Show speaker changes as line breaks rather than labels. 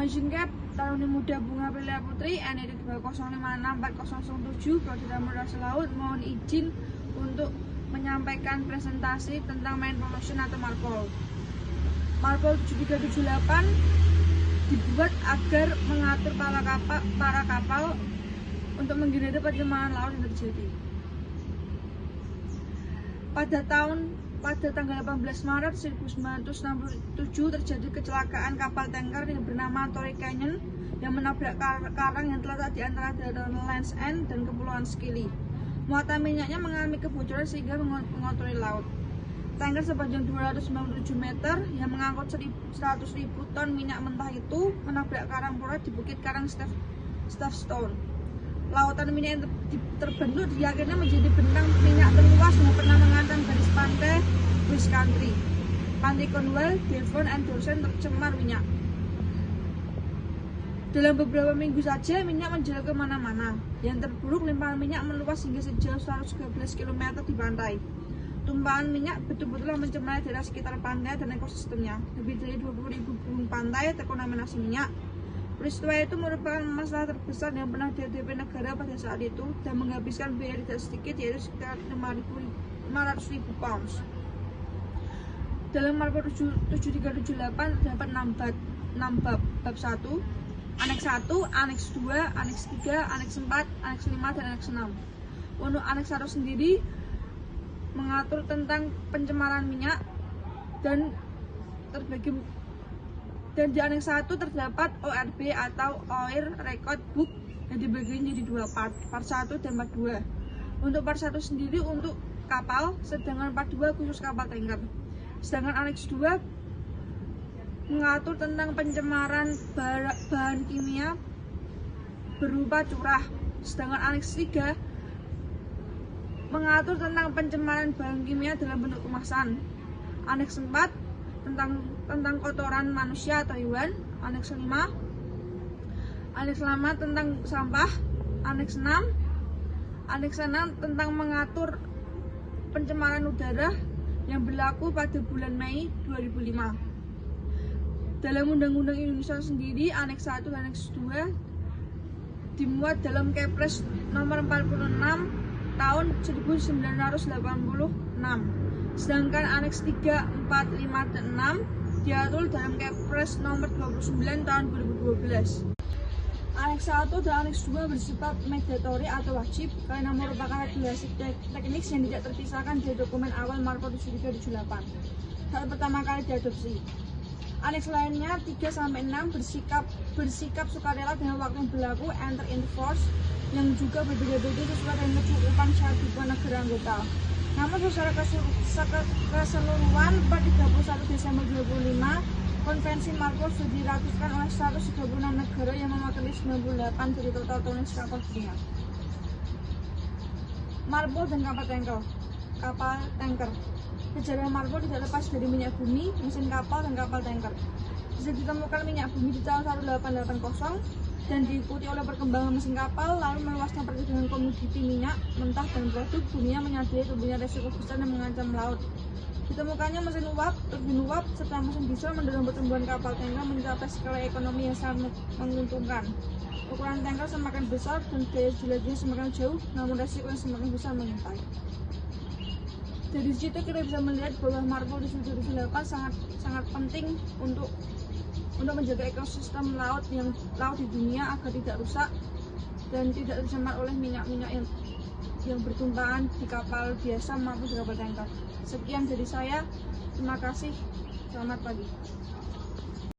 Cap, Taruni Muda Bunga Prilia Putri, NID 2056407, Koordinator Laut, mohon izin untuk menyampaikan presentasi tentang main pollution atau MARPOL. MARPOL 7378 dibuat agar mengatur para kapal untuk menghindari pencemaran laut yang terjadi. Pada tanggal 18 Maret 1967 terjadi kecelakaan kapal tanker yang bernama Torrey Canyon yang menabrak karang yang terletak di antara daratan Land's End dan Kepulauan Scilly. Muatan minyaknya mengalami kebocoran sehingga mengotori laut. Tanker sepanjang 297 meter yang mengangkut 100.000 ton minyak mentah itu menabrak karang pura di Bukit Karang Stone. Lautan minyak yang terbentuk diyakini menjadi bentang minyak terluas yang pernah mengancam garis pantai West Country. Pantai Cornwall, Devon, and Dorset tercemar minyak. Dalam beberapa minggu saja minyak menjalar ke mana-mana. Yang terburuk, limpahan minyak meluas hingga sejauh 113 km di pantai. Tumpahan minyak betul-betul mencemari daerah sekitar pantai dan ekosistemnya. Lebih dari 20.000 burung pantai terkontaminasi minyak. Peristiwa itu merupakan masalah terbesar yang pernah dihadapi negara pada saat itu dan menghabiskan biaya tidak sedikit, yaitu sekitar 500.000 pounds. Dalam MARPOL 7378 terdapat 6 bab. Bab 1, Aneks 1, Aneks 2, Aneks 3, Aneks 4, Aneks 5, dan Aneks 6. Untuk Aneks 1 sendiri mengatur tentang pencemaran minyak dan di Aneks 1 terdapat ORB atau Oil Record Book yang dibagi menjadi 2 part 1 dan part 2. Untuk part 1 sendiri untuk kapal, sedangkan part 2 khusus kapal tanker. Sedangkan Aneks 2 mengatur tentang pencemaran bahan kimia berupa curah. Sedangkan Aneks 3 mengatur tentang pencemaran bahan kimia dalam bentuk kemasan. Aneks 4 tentang kotoran manusia atau hewan. Aneks 5 tentang sampah. Aneks 6 tentang mengatur pencemaran udara yang berlaku pada bulan Mei 2005. Dalam Undang-Undang Indonesia sendiri, Aneks 1 dan Aneks 2 dimuat dalam Kepres nomor 46 tahun 1986. Sedangkan Aneks 3, 4, 5, dan 6 diatur dalam Kepres nomor 29 tahun 2012. Aneks 1 dan Aneks 2 bersifat mandatory atau wajib karena merupakan regulasi teknis yang tidak terpisahkan dari dokumen awal MARPOL 7378 saat pertama kali diadopsi. Aneks lainnya 3-6 bersikap sukarela dengan waktu yang berlaku enter into force yang juga berbeda-beda sesuai dengan kecukupan syarat dukungan negara anggota. Namun secara keseluruhan per 31 Desember 2005, Konvensi MARPOL sudah diratifkan oleh 136 negara yang mewakili 98 dari total tonase kapal dunia. MARPOL dan kapal tanker. Sejarah MARPOL tidak lepas dari minyak bumi, mesin kapal, dan kapal tanker. Bisa ditemukan minyak bumi di tahun 1880 dan diikuti oleh perkembangan mesin kapal, lalu meluasnya perdagangan komoditi minyak mentah dan produk dunia menyadari tumbuhnya resiko besar yang mengancam laut. Ditemukannya mesin uap, turbin uap, serta mesin diesel mendorong pertumbuhan kapal tanker mencapai skala ekonomi yang sangat menguntungkan. Ukuran tanker semakin besar dan daya jelajahnya semakin jauh, namun resiko yang semakin besar mengintai. Dari situ kita bisa melihat bahwa MARPOL 7378 sangat penting untuk menjaga ekosistem laut di dunia agar tidak rusak dan tidak tercemar oleh minyak-minyak yang bertumpahan di kapal biasa maupun di kapal tanker. Sekian dari saya, terima kasih, selamat pagi.